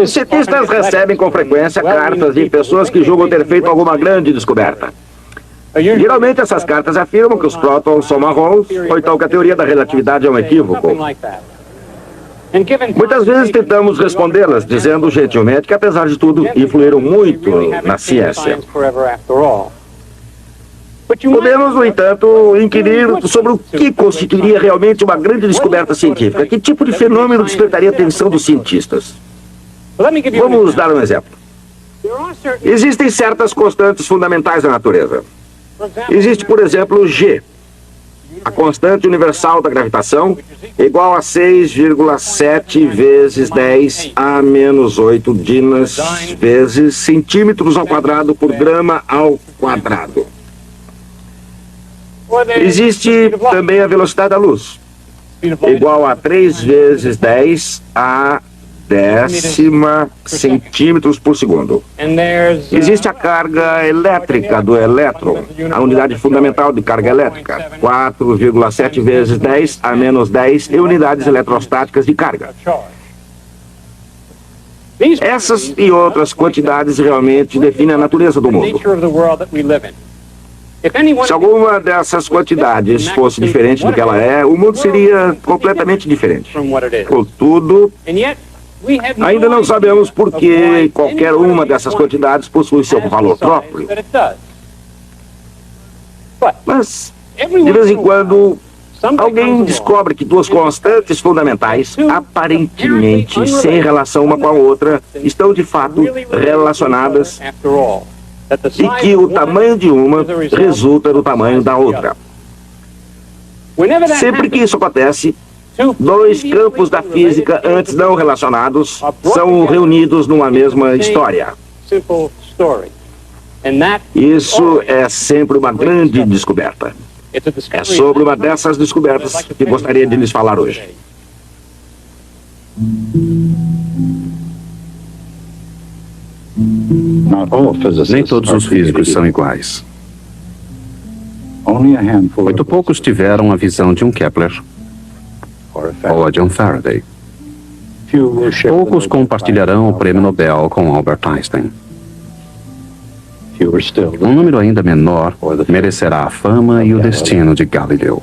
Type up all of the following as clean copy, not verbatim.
Cientistas recebem com frequência cartas de pessoas que julgam ter feito alguma grande descoberta. Geralmente essas cartas afirmam que os prótons são marrons, ou então que a teoria da relatividade é um equívoco. Muitas vezes tentamos respondê-las, dizendo gentilmente que, apesar de tudo, influíram muito na ciência. Podemos, no entanto, inquirir sobre o que constituiria realmente uma grande descoberta científica. Que tipo de fenômeno despertaria a atenção dos cientistas? Vamos dar um exemplo. Existem certas constantes fundamentais da natureza. Existe, por exemplo, G, a constante universal da gravitação, igual a 6,7 vezes 10 a menos 8 dinas vezes centímetros ao quadrado por grama ao quadrado. Existe também a velocidade da luz, igual a 3 vezes 10 a décima centímetros por segundo. Existe a carga elétrica do elétron, a unidade fundamental de carga elétrica, 4,7 vezes 10 a menos 10 unidades eletrostáticas de carga. Essas e outras quantidades realmente definem a natureza do mundo. Se alguma dessas quantidades fosse diferente do que ela é, o mundo seria completamente diferente. Contudo, ainda não sabemos por que qualquer uma dessas quantidades possui seu valor próprio. Mas, de vez em quando, alguém descobre que duas constantes fundamentais, aparentemente sem relação uma com a outra, estão de fato relacionadas e que o tamanho de uma resulta do tamanho da outra. Sempre que isso acontece, dois campos da física antes não relacionados são reunidos numa mesma história. Isso é sempre uma grande descoberta. É sobre uma dessas descobertas que gostaria de lhes falar hoje. Nem todos os físicos são iguais. Muito poucos tiveram a visão de um Kepler ou a de um Faraday. Poucos compartilharão o prêmio Nobel com Albert Einstein. Um número ainda menor merecerá a fama e o destino de Galileu.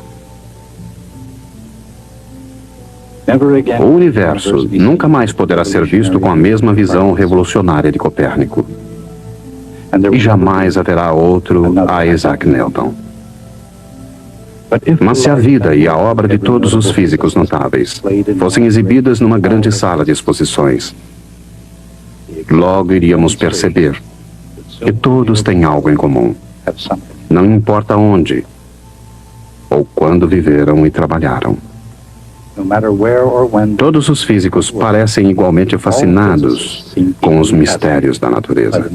O universo nunca mais poderá ser visto com a mesma visão revolucionária de Copérnico. E jamais haverá outro a Isaac Newton. Mas se a vida e a obra de todos os físicos notáveis fossem exibidas numa grande sala de exposições, logo iríamos perceber que todos têm algo em comum. Não importa onde ou quando viveram e trabalharam. Todos os físicos parecem igualmente fascinados com os mistérios da natureza.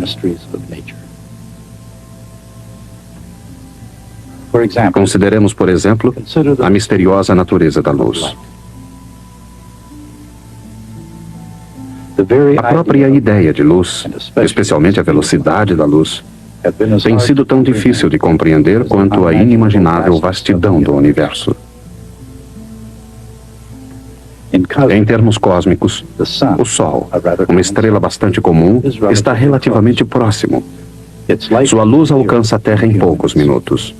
Consideremos, por exemplo, a misteriosa natureza da luz. A própria ideia de luz, especialmente a velocidade da luz, tem sido tão difícil de compreender quanto a inimaginável vastidão do universo. Em termos cósmicos, o Sol, uma estrela bastante comum, está relativamente próximo. Sua luz alcança a Terra em poucos minutos.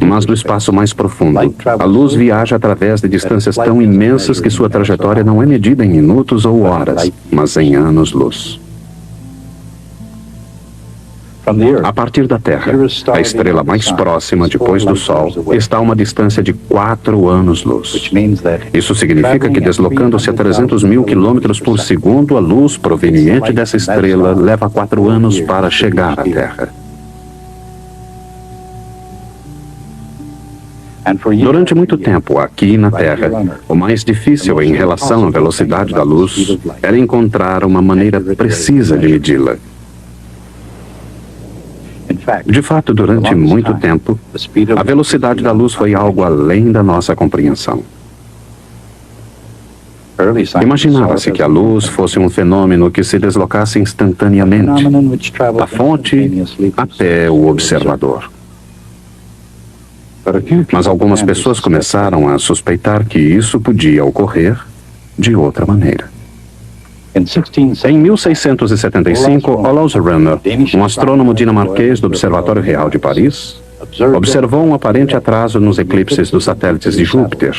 Mas do espaço mais profundo, a luz viaja através de distâncias tão imensas que sua trajetória não é medida em minutos ou horas, mas em anos-luz. A partir da Terra, a estrela mais próxima depois do Sol está a uma distância de 4 anos-luz. Isso significa que, deslocando-se a 300 mil quilômetros por segundo, a luz proveniente dessa estrela leva 4 anos para chegar à Terra. Durante muito tempo, aqui na Terra, o mais difícil em relação à velocidade da luz era encontrar uma maneira precisa de medi-la. De fato, durante muito tempo, a velocidade da luz foi algo além da nossa compreensão. Imaginava-se que a luz fosse um fenômeno que se deslocasse instantaneamente, da fonte até o observador. Mas algumas pessoas começaram a suspeitar que isso podia ocorrer de outra maneira. Em 1675, Olaus Rømer, um astrônomo dinamarquês do Observatório Real de Paris, observou um aparente atraso nos eclipses dos satélites de Júpiter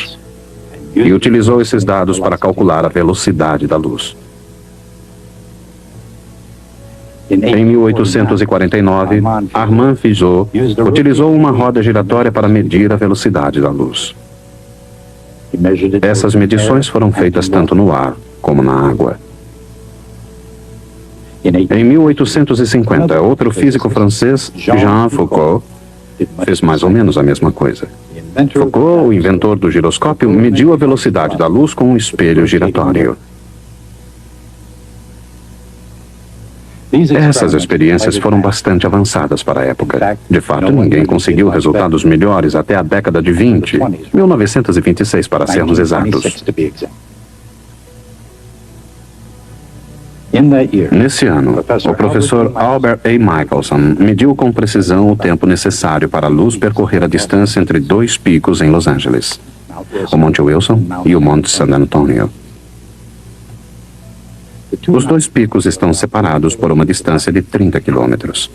e utilizou esses dados para calcular a velocidade da luz. Em 1849, Armand Fizeau utilizou uma roda giratória para medir a velocidade da luz. Essas medições foram feitas tanto no ar como na água. Em 1850, outro físico francês, Jean Foucault, fez mais ou menos a mesma coisa. Foucault, o inventor do giroscópio, mediu a velocidade da luz com um espelho giratório. Essas experiências foram bastante avançadas para a época. De fato, ninguém conseguiu resultados melhores até a década de 20, 1926 para sermos exatos. Nesse ano, o professor Albert A. Michelson mediu com precisão o tempo necessário para a luz percorrer a distância entre dois picos em Los Angeles, o Monte Wilson e o Monte San Antonio. Os dois picos estão separados por uma distância de 30 quilômetros.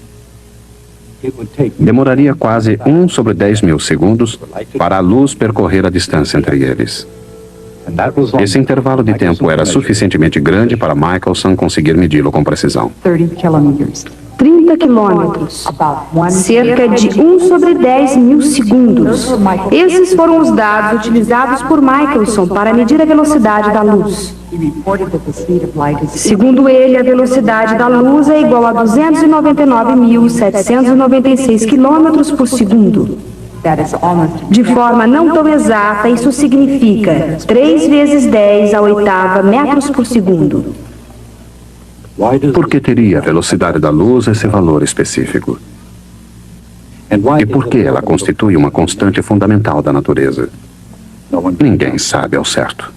Demoraria quase 1 sobre 10 mil segundos para a luz percorrer a distância entre eles. Esse intervalo de tempo era suficientemente grande para Michelson conseguir medi-lo com precisão. 30 quilômetros, cerca de 1 sobre 10 mil segundos. Esses foram os dados utilizados por Michelson para medir a velocidade da luz. Segundo ele, a velocidade da luz é igual a 299.796 quilômetros por segundo. De forma não tão exata, isso significa 3 vezes 10 à oitava metros por segundo. Por que teria a velocidade da luz esse valor específico? E por que ela constitui uma constante fundamental da natureza? Ninguém sabe ao certo.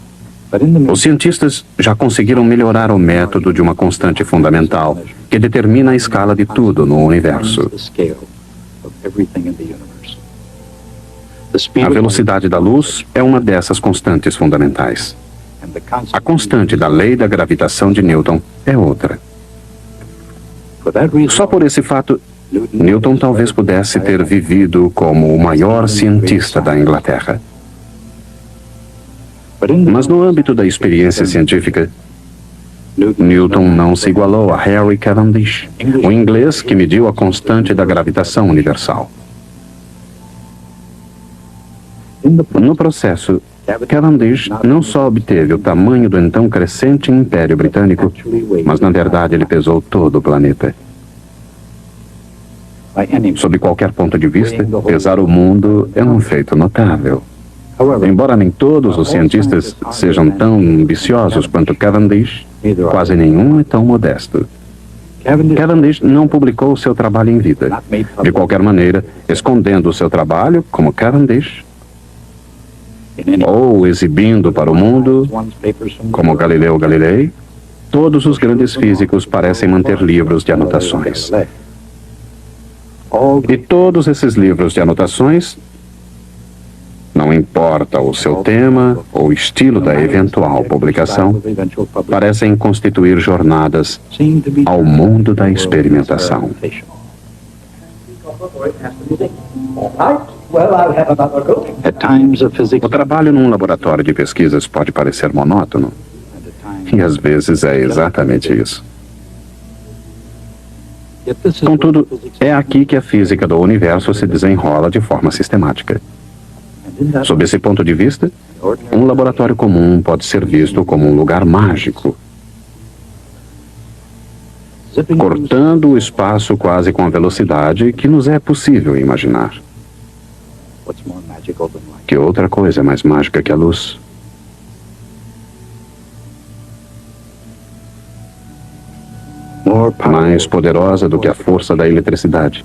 Os cientistas já conseguiram melhorar o método de uma constante fundamental que determina a escala de tudo no universo. A velocidade da luz é uma dessas constantes fundamentais. A constante da lei da gravitação de Newton é outra. Só por esse fato, Newton talvez pudesse ter vivido como o maior cientista da Inglaterra. Mas no âmbito da experiência científica, Newton não se igualou a Harry Cavendish, o inglês que mediu a constante da gravitação universal. No processo, Cavendish não só obteve o tamanho do então crescente Império Britânico, mas na verdade ele pesou todo o planeta. Sob qualquer ponto de vista, pesar o mundo é um feito notável. Embora nem todos os cientistas sejam tão ambiciosos quanto Cavendish, quase nenhum é tão modesto. Cavendish não publicou seu trabalho em vida. De qualquer maneira, escondendo o seu trabalho, como Cavendish, ou exibindo para o mundo, como Galileu Galilei, todos os grandes físicos parecem manter livros de anotações. E todos esses livros de anotações, não importa o seu tema ou estilo da eventual publicação, parecem constituir jornadas ao mundo da experimentação. O trabalho num laboratório de pesquisas pode parecer monótono, e às vezes é exatamente isso. Contudo, é aqui que a física do universo se desenrola de forma sistemática. Sob esse ponto de vista, um laboratório comum pode ser visto como um lugar mágico, cortando o espaço quase com a velocidade que nos é possível imaginar. Que outra coisa é mais mágica que a luz? Mais poderosa do que a força da eletricidade.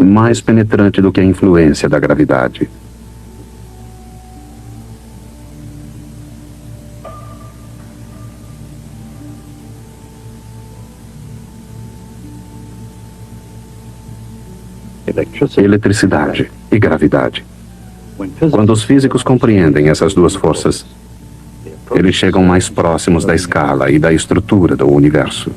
Mais penetrante do que a influência da gravidade. eletricidade e gravidade. Quando os físicos compreendem essas duas forças, eles chegam mais próximos da escala e da estrutura do universo.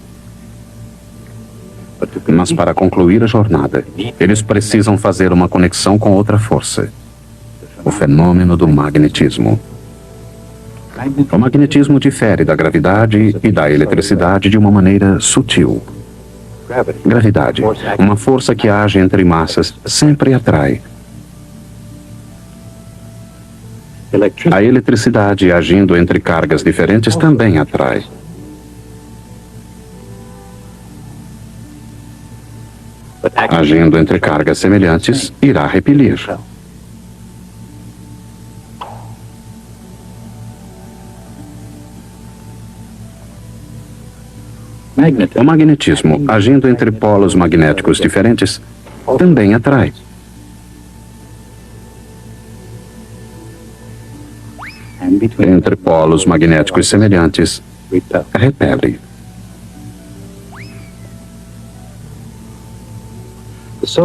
Mas para concluir a jornada, eles precisam fazer uma conexão com outra força, o fenômeno do magnetismo. O magnetismo difere da gravidade e da eletricidade de uma maneira sutil. Gravidade, uma força que age entre massas, sempre atrai. A eletricidade, agindo entre cargas diferentes, também atrai. Agindo entre cargas semelhantes, irá repelir. O magnetismo, agindo entre polos magnéticos diferentes, também atrai. Entre polos magnéticos semelhantes, repele.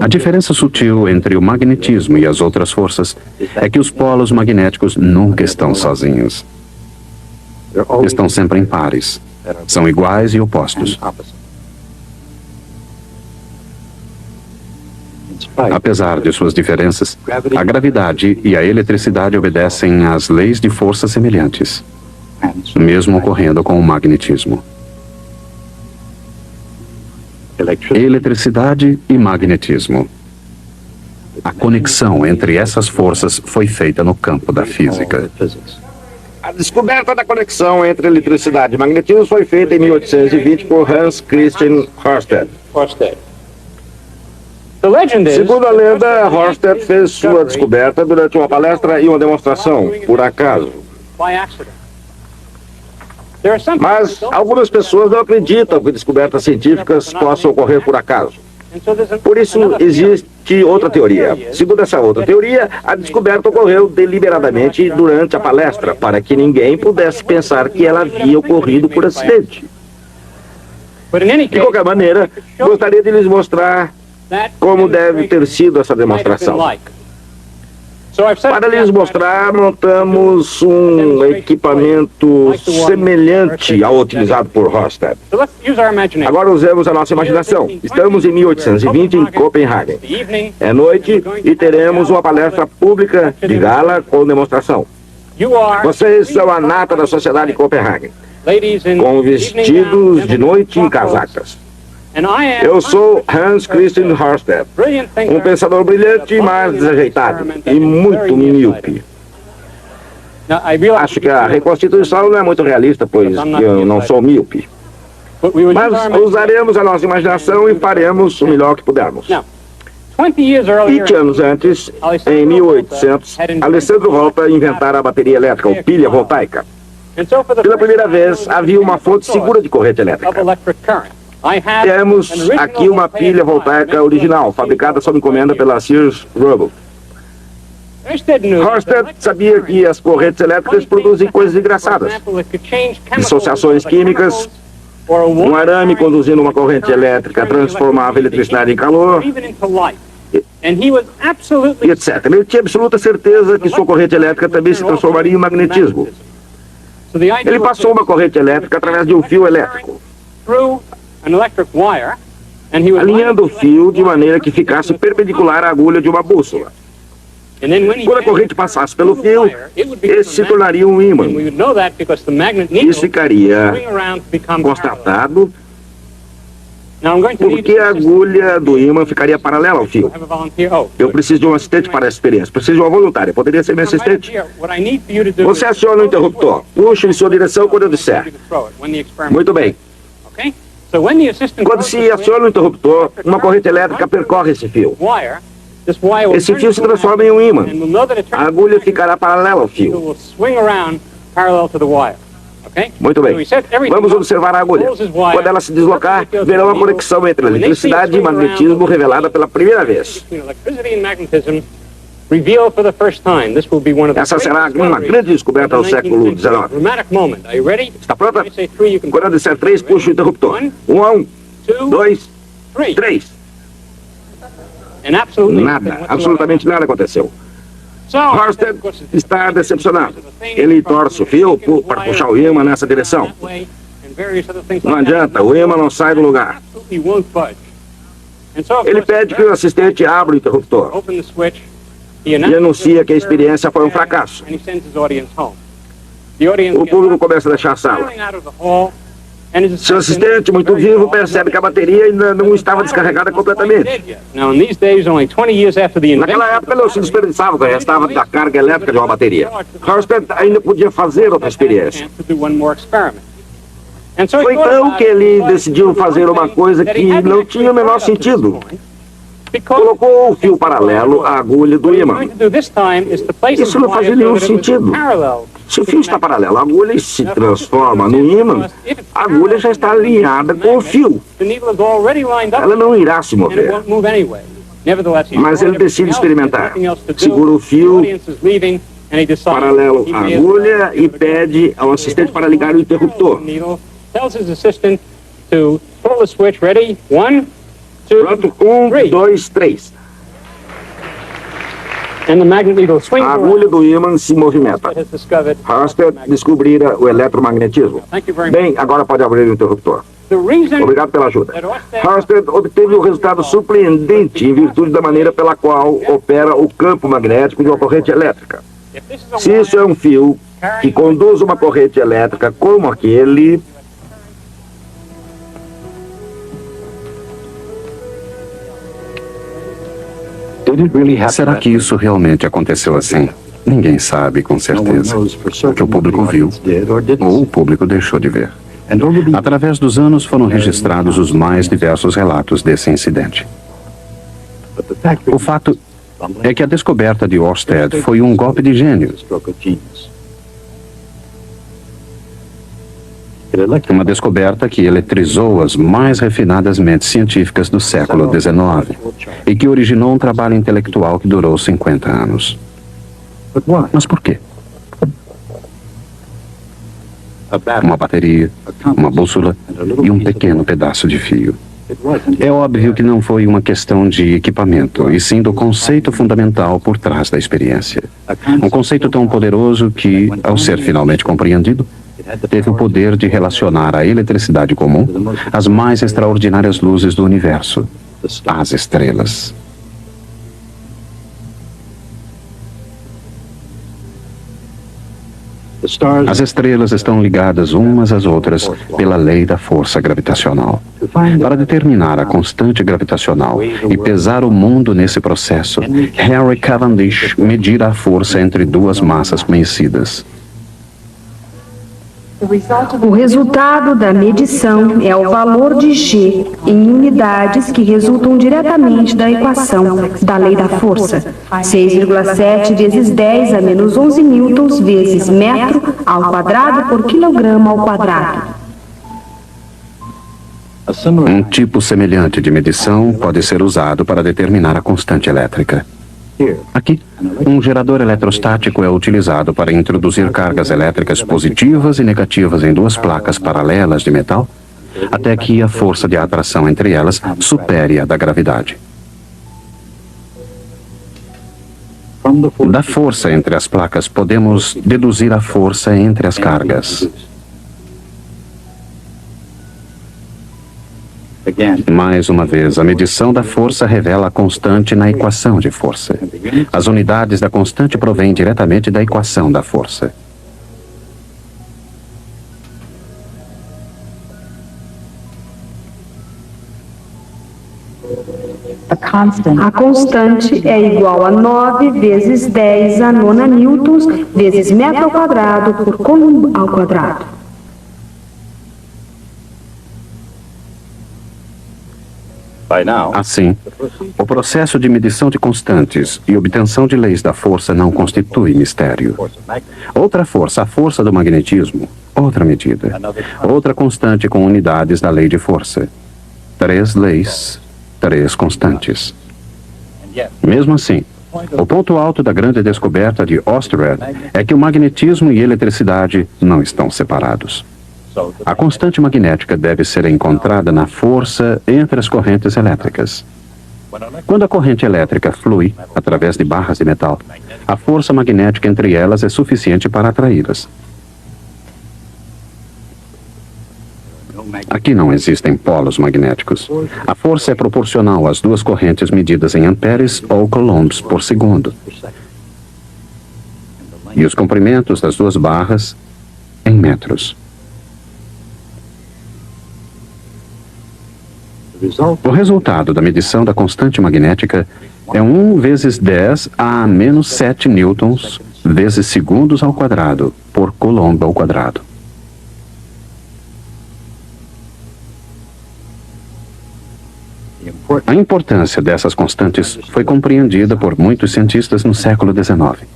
A diferença sutil entre o magnetismo e as outras forças é que os polos magnéticos nunca estão sozinhos. Estão sempre em pares. São iguais e opostos. Apesar de suas diferenças, a gravidade e a eletricidade obedecem às leis de força semelhantes, mesmo ocorrendo com o magnetismo. Eletricidade e magnetismo. A conexão entre essas forças foi feita no campo da física. A descoberta da conexão entre eletricidade e magnetismo foi feita em 1820 por Hans Christian Ørsted. Segundo a lenda, Ørsted fez sua descoberta durante uma palestra e uma demonstração, por acaso. Mas algumas pessoas não acreditam que descobertas científicas possam ocorrer por acaso. Por isso, existe outra teoria. Segundo essa outra teoria, a descoberta ocorreu deliberadamente durante a palestra, para que ninguém pudesse pensar que ela havia ocorrido por acidente. De qualquer maneira, gostaria de lhes mostrar como deve ter sido essa demonstração. Para lhes mostrar, montamos um equipamento semelhante ao utilizado por Ørsted. Agora usemos a nossa imaginação. Estamos em 1820 em Copenhague. É noite e teremos uma palestra pública de gala com demonstração. Vocês são a nata da sociedade de Copenhague, com vestidos de noite e casacas. Eu sou Hans Christian Ørsted, um pensador brilhante, mas desajeitado e muito míope. Acho que a reconstituição não é muito realista, pois eu não sou míope. Mas usaremos a nossa imaginação e faremos o melhor que pudermos. 20 anos antes, em 1800, Alessandro Volta inventara a bateria elétrica, ou pilha voltaica. Pela primeira vez, havia uma fonte segura de corrente elétrica. Temos aqui uma pilha voltaica original, fabricada sob encomenda pela Sears Roebuck. Ørsted sabia que as correntes elétricas produzem coisas engraçadas. Dissociações químicas, um arame conduzindo uma corrente elétrica transformava a eletricidade em calor, e etc. Ele tinha absoluta certeza que sua corrente elétrica também se transformaria em magnetismo. Ele passou uma corrente elétrica através de um fio elétrico, alinhando o fio de maneira que ficasse perpendicular à agulha de uma bússola. Quando a corrente passasse pelo fio, esse se tornaria um ímã. Isso ficaria constatado porque a agulha do ímã ficaria paralela ao fio. Eu preciso de um assistente para essa experiência. Preciso de uma voluntária. Poderia ser meu assistente? Você aciona o interruptor. Puxe em sua direção quando eu disser. Muito bem. Quando se aciona o interruptor, uma corrente elétrica percorre esse fio. Esse fio se transforma em um ímã. A agulha ficará paralela ao fio. Muito bem. Vamos observar a agulha. Quando ela se deslocar, verão a conexão entre eletricidade e magnetismo revelada pela primeira vez. Essa será uma grande descoberta do século XIX. Está pronta? Quando eu disser 3, puxe o interruptor. 1 a 1. 2, 3. Nada, absolutamente nada aconteceu. Horsted está decepcionado. Ele torce o fio para puxar o ímã nessa direção. Não adianta, o ímã não sai do lugar. Ele pede que o assistente abra o interruptor e anuncia que a experiência foi um fracasso. O público começa a deixar a sala. Seu assistente, muito vivo, percebe que a bateria ainda não estava descarregada completamente. Naquela época não se desperdiçava o que restava da carga elétrica de uma bateria. Horsted ainda podia fazer outra experiência. Foi então que ele decidiu fazer uma coisa que não tinha o menor sentido. Colocou o fio paralelo à agulha do ímã. Isso não fazia nenhum sentido. Se o fio está paralelo à agulha e se transforma no ímã, a agulha já está alinhada com o fio. Ela não irá se mover. Mas ele decide experimentar. Segura o fio paralelo à agulha e pede ao assistente para ligar o interruptor. Pronto, 1, 2, 3. A agulha do ímã se movimenta. Horsted descobrira o eletromagnetismo. Bem, agora pode abrir o interruptor. Obrigado pela ajuda. Horsted obteve um resultado surpreendente em virtude da maneira pela qual opera o campo magnético de uma corrente elétrica. Se isso é um fio que conduz uma corrente elétrica como aquele... Será que isso realmente aconteceu assim? Ninguém sabe com certeza. O que o público viu ou o público deixou de ver. Através dos anos foram registrados os mais diversos relatos desse incidente. O fato é que a descoberta de Oersted foi um golpe de gênio. Uma descoberta que eletrizou as mais refinadas mentes científicas do século XIX e que originou um trabalho intelectual que durou 50 anos. Mas por quê? Uma bateria, uma bússola e um pequeno pedaço de fio. É óbvio que não foi uma questão de equipamento, e sim do conceito fundamental por trás da experiência. Um conceito tão poderoso que, ao ser finalmente compreendido, teve o poder de relacionar a eletricidade comum às mais extraordinárias luzes do universo, as estrelas. As estrelas estão ligadas umas às outras pela lei da força gravitacional. Para determinar a constante gravitacional e pesar o mundo nesse processo, Henry Cavendish medira a força entre duas massas conhecidas. O resultado da medição é o valor de G em unidades que resultam diretamente da equação da lei da força. 6,7 vezes 10 a menos 11 newtons vezes metro ao quadrado por quilograma ao quadrado. Um tipo semelhante de medição pode ser usado para determinar a constante elétrica. Aqui, um gerador eletrostático é utilizado para introduzir cargas elétricas positivas e negativas em duas placas paralelas de metal, até que a força de atração entre elas supere a da gravidade. Da força entre as placas, podemos deduzir a força entre as cargas. Mais uma vez, a medição da força revela a constante na equação de força. As unidades da constante provêm diretamente da equação da força. A constante é igual a 9 vezes 10 a nona newtons vezes metro ao quadrado por coulomb ao quadrado. Assim, o processo de medição de constantes e obtenção de leis da força não constitui mistério. Outra força, a força do magnetismo, outra medida. Outra constante com unidades da lei de força. 3 leis, 3 constantes. Mesmo assim, o ponto alto da grande descoberta de Oersted é que o magnetismo e a eletricidade não estão separados. A constante magnética deve ser encontrada na força entre as correntes elétricas. Quando a corrente elétrica flui através de barras de metal, a força magnética entre elas é suficiente para atraí-las. Aqui não existem polos magnéticos. A força é proporcional às duas correntes medidas em amperes ou coulombs por segundo. E os comprimentos das duas barras em metros. O resultado da medição da constante magnética é 1 vezes 10 a menos 7 newtons vezes segundos ao quadrado por coulomb ao quadrado. A importância dessas constantes foi compreendida por muitos cientistas no século XIX.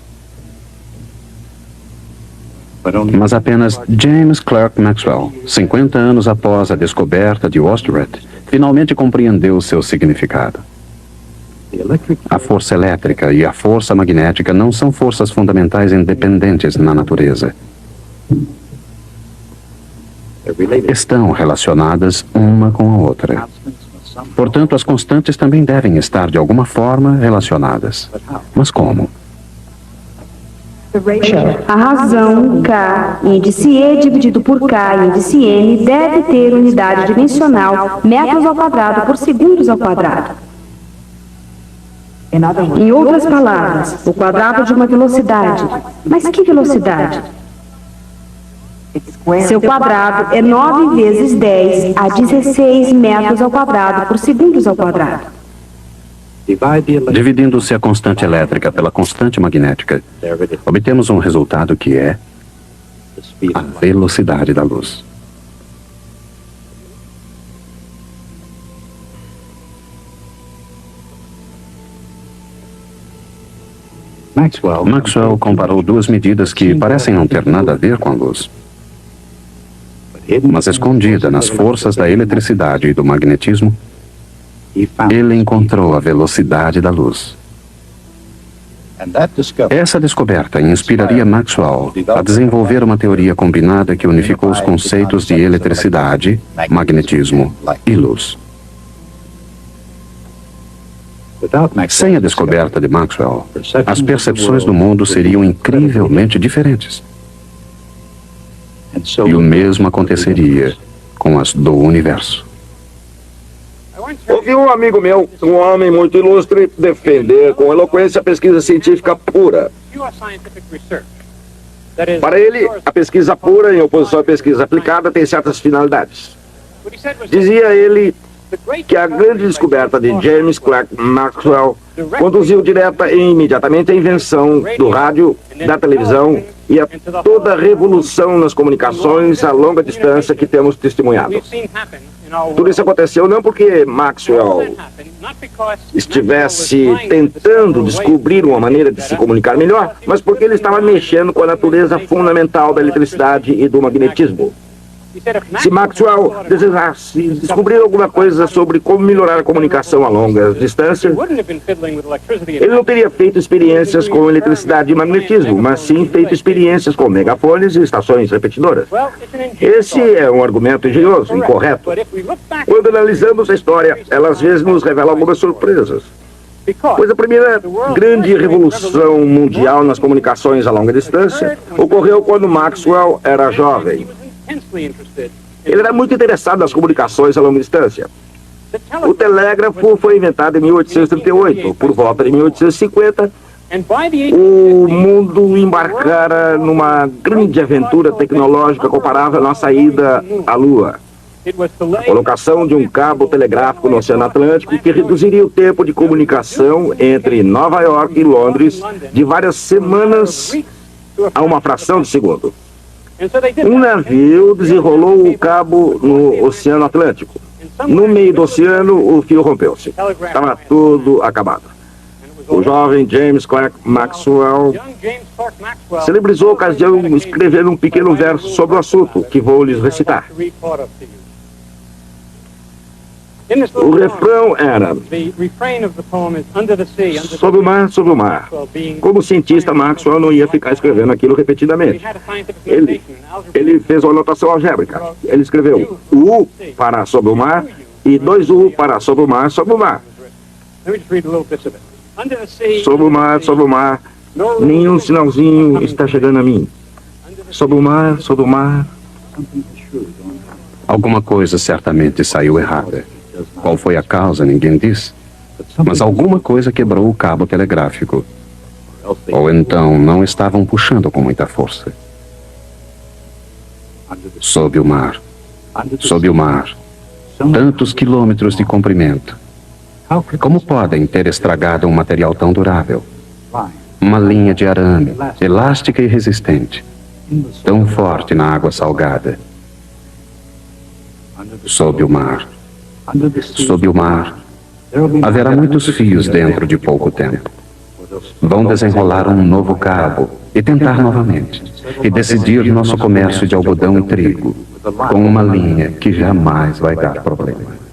Mas apenas James Clerk Maxwell, 50 anos após a descoberta de Oersted, finalmente compreendeu seu significado. A força elétrica e a força magnética não são forças fundamentais independentes na natureza. Estão relacionadas uma com a outra. Portanto, as constantes também devem estar de alguma forma relacionadas. Mas como? A razão K, índice E dividido por K, índice N, deve ter unidade dimensional metros ao quadrado por segundos ao quadrado. Em outras palavras, o quadrado de uma velocidade. Mas que velocidade? Seu quadrado é 9 vezes 10 a 16 metros ao quadrado por segundos ao quadrado. Dividindo-se a constante elétrica pela constante magnética, obtemos um resultado que é a velocidade da luz. Maxwell comparou duas medidas que parecem não ter nada a ver com a luz, mas escondida nas forças da eletricidade e do magnetismo, ele encontrou a velocidade da luz. Essa descoberta inspiraria Maxwell a desenvolver uma teoria combinada que unificou os conceitos de eletricidade, magnetismo e luz. Sem a descoberta de Maxwell, as percepções do mundo seriam incrivelmente diferentes. E o mesmo aconteceria com as do universo. Ouvi um amigo meu, um homem muito ilustre, defender com eloquência a pesquisa científica pura. Para ele, a pesquisa pura, em oposição à pesquisa aplicada, tem certas finalidades. Dizia ele que a grande descoberta de James Clerk Maxwell conduziu direta e imediatamente à invenção do rádio, da televisão e a toda a revolução nas comunicações a longa distância que temos testemunhado. Tudo isso aconteceu não porque Maxwell estivesse tentando descobrir uma maneira de se comunicar melhor, mas porque ele estava mexendo com a natureza fundamental da eletricidade e do magnetismo. Se Maxwell desejasse descobrir alguma coisa sobre como melhorar a comunicação a longas distâncias, ele não teria feito experiências com eletricidade e magnetismo, mas sim feito experiências com megafones e estações repetidoras. Esse é um argumento engenhoso, incorreto. Quando analisamos a história, ela às vezes nos revela algumas surpresas. Pois a primeira grande revolução mundial nas comunicações a longa distância ocorreu quando Maxwell era jovem. Ele era muito interessado nas comunicações a longa distância. O telégrafo foi inventado em 1838. Por volta de 1850, o mundo embarcara numa grande aventura tecnológica comparável à nossa ida à Lua. A colocação de um cabo telegráfico no Oceano Atlântico que reduziria o tempo de comunicação entre Nova York e Londres de várias semanas a uma fração de segundo. Um navio desenrolou o cabo no Oceano Atlântico. No meio do oceano, o fio rompeu-se. Estava tudo acabado. O jovem James Clerk Maxwell celebrizou a ocasião escrevendo um pequeno verso sobre o assunto, que vou lhes recitar. O refrão era: sob o mar. Como cientista, Maxwell não ia ficar escrevendo aquilo repetidamente. Ele fez uma anotação algébrica. Ele escreveu U para sob o mar e 2U para sob o mar, sob o mar. Sob o mar, nenhum sinalzinho está chegando a mim. Sob o mar. Alguma coisa certamente saiu errada. Qual foi a causa, ninguém diz. Mas alguma coisa quebrou o cabo telegráfico. Ou então não estavam puxando com muita força. Sob o mar. Tantos quilômetros de comprimento. Como podem ter estragado um material tão durável? Uma linha de arame, elástica e resistente. Tão forte na água salgada. Sob o mar. Haverá muitos fios dentro de pouco tempo. Vão desenrolar um novo cabo e tentar novamente. E decidir nosso comércio de algodão e trigo com uma linha que jamais vai dar problema.